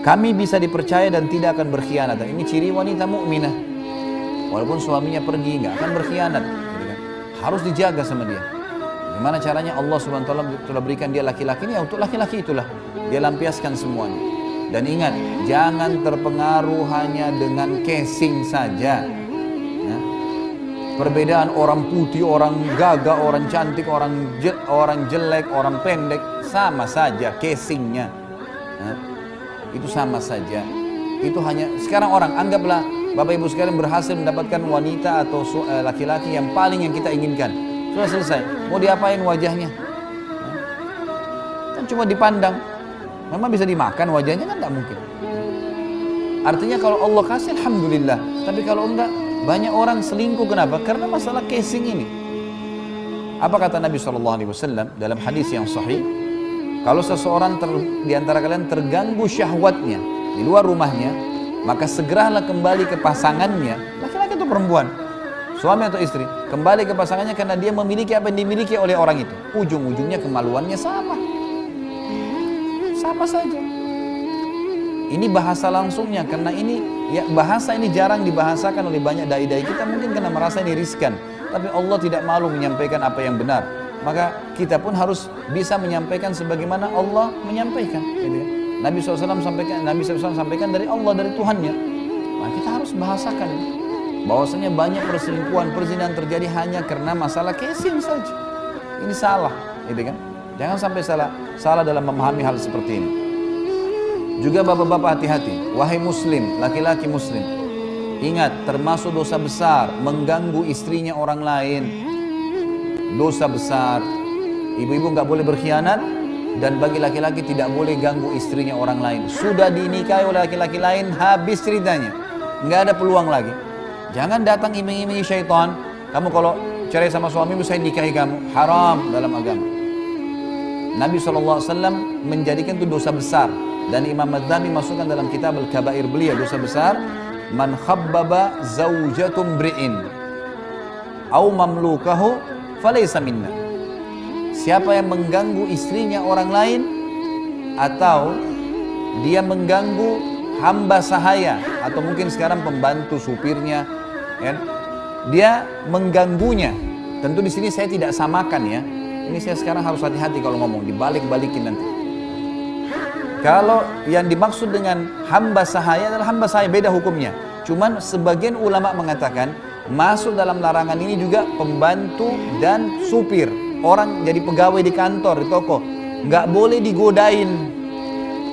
Kami bisa dipercaya dan tidak akan berkhianat. Dan ini ciri wanita mukminah. Walaupun suaminya pergi, nggak akan berkhianat. Gitu kan? Harus dijaga sama dia. Gimana caranya? Allah Subhanahu wa taala telah berikan dia laki-laki ini, ya untuk laki-laki itulah dia lampiaskan semuanya. Dan ingat, jangan terpengaruh hanya dengan casing saja. Ya. Perbedaan orang putih, orang gagah, orang cantik, orang jelek, orang pendek sama saja casingnya. Ya. Itu sama saja. Itu hanya sekarang orang anggaplah Bapak Ibu sekalian berhasil mendapatkan wanita atau laki-laki yang paling yang kita inginkan. Sudah selesai. Mau diapain wajahnya? Kan cuma dipandang. Memang bisa dimakan wajahnya kan tidak mungkin. Artinya kalau Allah kasih alhamdulillah. Tapi kalau enggak, banyak orang selingkuh. Kenapa? Karena masalah casing ini. Apa kata Nabi SAW dalam hadis yang sahih? Kalau seseorang di antara kalian terganggu syahwatnya di luar rumahnya, maka segeralah kembali ke pasangannya, laki-laki atau perempuan, suami atau istri, kembali ke pasangannya karena dia memiliki apa yang dimiliki oleh orang itu. Ujung-ujungnya kemaluannya sama saja. Ini bahasa langsungnya, karena ini ya bahasa ini jarang dibahasakan oleh banyak dai-dai kita, mungkin karena merasa ini riskan. Tapi Allah tidak malu menyampaikan apa yang benar. Maka kita pun harus bisa menyampaikan sebagaimana Allah menyampaikan. Gitu ya. Nabi SAW sampaikan dari Allah, dari Tuhannya. Nah, kita harus bahasakan bahwasanya banyak perselingkuhan, perzinahan terjadi hanya karena masalah casing saja. Ini salah, gitu kan? Jangan sampai salah dalam memahami hal seperti ini. Juga bapak-bapak hati-hati, wahai muslim, laki-laki muslim, ingat termasuk dosa besar mengganggu istrinya orang lain. Dosa besar. Ibu-ibu nggak boleh berkhianat, dan bagi laki-laki tidak boleh ganggu istrinya orang lain. Sudah dinikahi oleh laki-laki lain, habis ceritanya, nggak ada peluang lagi. Jangan datang iming-imingi syaitan. Kamu kalau cerai sama suamimu, saya nikahi kamu. Haram dalam agama. Nabi SAW menjadikan itu dosa besar. Dan Imam Madzhabi masukkan dalam kitab Al-Kabair beliau, dosa besar. Man khabbaba zawjatum bri'in au mamlukahu falaysa minna. Siapa yang mengganggu istrinya orang lain, atau dia mengganggu hamba sahaya, atau mungkin sekarang pembantu supirnya, ya, dia mengganggunya. Tentu di sini saya tidak samakan ya. Ini saya sekarang harus hati-hati kalau ngomong, dibalik-balikin nanti. Kalau yang dimaksud dengan hamba sahaya adalah hamba sahaya, beda hukumnya. Cuman sebagian ulama mengatakan masuk dalam larangan ini juga pembantu dan supir. Orang jadi pegawai di kantor, di toko, nggak boleh digodain,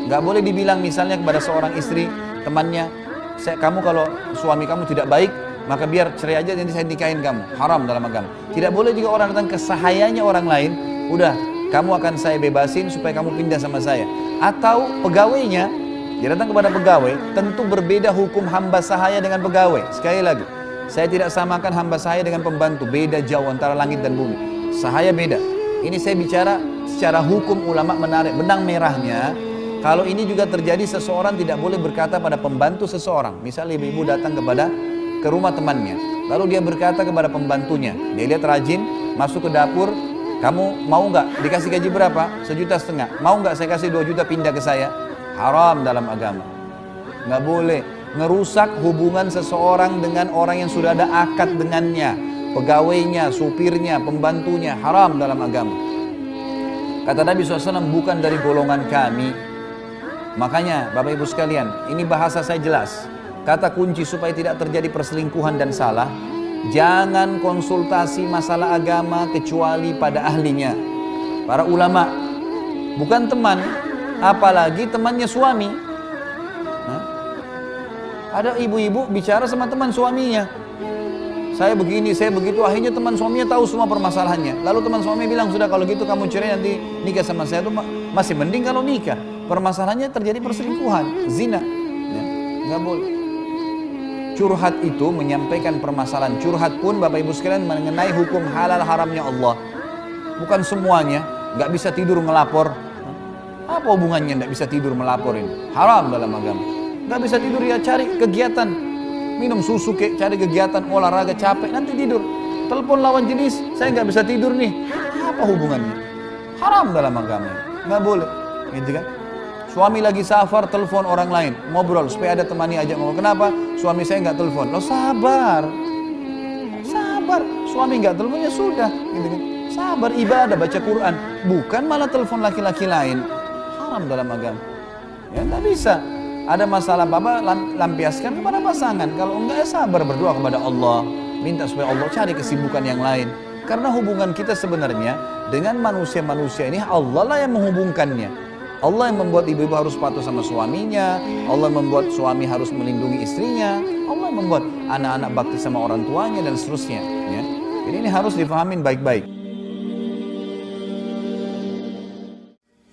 nggak boleh dibilang misalnya kepada seorang istri temannya, kamu kalau suami kamu tidak baik, maka biar cerai aja nanti saya nikahin kamu. Haram dalam agama. Tidak boleh juga orang datang ke sahayanya orang lain, udah kamu akan saya bebasin supaya kamu pindah sama saya. Atau pegawainya, dia datang kepada pegawai, tentu berbeda hukum hamba sahaya dengan pegawai. Sekali lagi, saya tidak samakan hamba sahaya dengan pembantu, beda jauh antara langit dan bumi. Sahaya beda. Ini saya bicara secara hukum, ulama menarik benang merahnya. Kalau ini juga terjadi, seseorang tidak boleh berkata pada pembantu seseorang. Misalnya ibu-ibu datang ke rumah temannya, lalu dia berkata kepada pembantunya, dia lihat rajin, masuk ke dapur, kamu mau nggak dikasih gaji berapa? 1,5 juta. Mau nggak saya kasih 2 juta pindah ke saya? Haram dalam agama. Nggak boleh ngerusak hubungan seseorang dengan orang yang sudah ada akad dengannya. Pegawainya, supirnya, pembantunya, haram dalam agama. Kata Nabi SAW, bukan dari golongan kami. Makanya Bapak Ibu sekalian, ini bahasa saya jelas. Kata kunci supaya tidak terjadi perselingkuhan dan salah, jangan konsultasi masalah agama kecuali pada ahlinya, para ulama, bukan teman, apalagi temannya suami. Ada ibu-ibu bicara sama teman suaminya, saya begini, saya begitu, akhirnya teman suaminya tahu semua permasalahannya. Lalu teman suaminya bilang, sudah kalau gitu kamu cerai, nanti nikah sama saya. Itu masih mending kalau nikah. Permasalahannya terjadi perselingkuhan, zina, ya, nggak boleh. Curhat itu menyampaikan permasalahan. Curhat pun Bapak Ibu sekalian mengenai hukum halal haramnya Allah. Bukan semuanya. Nggak bisa tidur melapor. Apa hubungannya nggak bisa tidur melapor ini? Haram dalam agama. Nggak bisa tidur, ya cari kegiatan. Minum susu, cari kegiatan, olahraga, capek, nanti tidur. Telepon lawan jenis, saya nggak bisa tidur nih. Apa hubungannya? Haram dalam agama. Nggak boleh. Gitu kan? Suami lagi safar, telepon orang lain, ngobrol supaya ada temani ajak ngobrol. Kenapa? Suami saya nggak telepon. Lo sabar, sabar. Suami nggak telepon ya sudah, gitu kan. Sabar, ibadah, baca Quran, bukan malah telepon laki-laki lain. Haram dalam agama. Ya nggak bisa. Ada masalah apa, lampiaskan kepada pasangan. Kalau enggak ya sabar, berdoa kepada Allah, minta supaya Allah cari kesibukan yang lain. Karena hubungan kita sebenarnya dengan manusia-manusia ini Allah lah yang menghubungkannya. Allah yang membuat ibu-ibu harus patuh sama suaminya, Allah membuat suami harus melindungi istrinya, Allah yang membuat anak-anak bakti sama orang tuanya dan seterusnya. Ya. Jadi ini harus difahamin baik-baik.